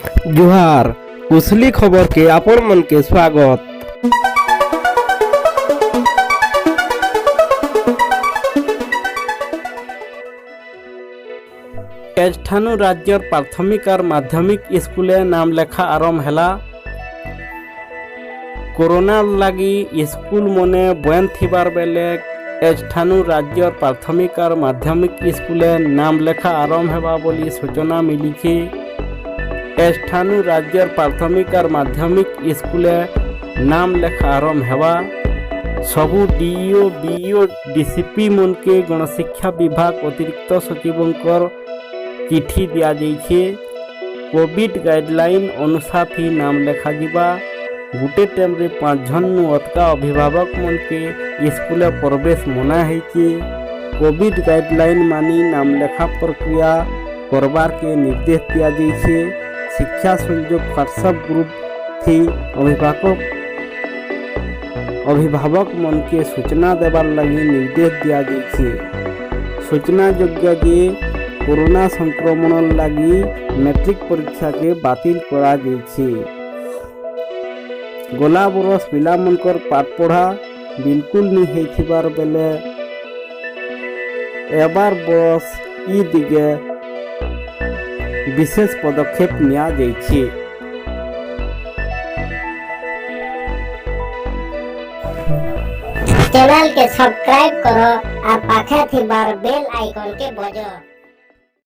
जुहार कुशली खबर के आपण मन के स्वागत। एठानु राज्य प्राथमिक और माध्यमिक स्कूले नाम लेखा आरंभ हैला। कोरोना लगी स्कूल मने बंद थिबार बेले एठानु राज्य प्राथमिक और माध्यमिक स्कूले नाम लेखा आरंभ हेबा बोली सूचना मिली। एठानु राज्य प्राथमिक और माध्यमिक स्कूले नाम लेखा आरंभ हेबा। सबू डीईओ बीईओ डीसीपी मन के गणशिक्षा विभाग अतिरिक्त सचिवंकर चिठी दिया जाइए। कोविड गाइडलाइन अनुसार ही नाम लेखा जिबा। गोटे टाइम रे 5 जन अटका अभिभावक मन के स्कूल प्रवेश मना है। कोविड गाइडलाइन मानी नाम लेखा प्रक्रिया करवार के निर्देश दिया जाइए। शिक्षा संयोग व्हाट्सएप ग्रुप थी अभिभावक मन के सूचना देवार लगी निर्देश दिया जाइए। सूचना योग्य जे कोरोना संक्रमण लगी मैट्रिक परीक्षा के बातिल करा जाइए। गला बरस पिला मनकर पाठ पढ़ा बिल्कुल नहीं हेथिबार बेले एबार बरस ई दिगे विशेष पदक्षेप निया जाइए। चैनल के सब्सक्राइब करो और पाखे थी बार बेल आइकन के बजाओ।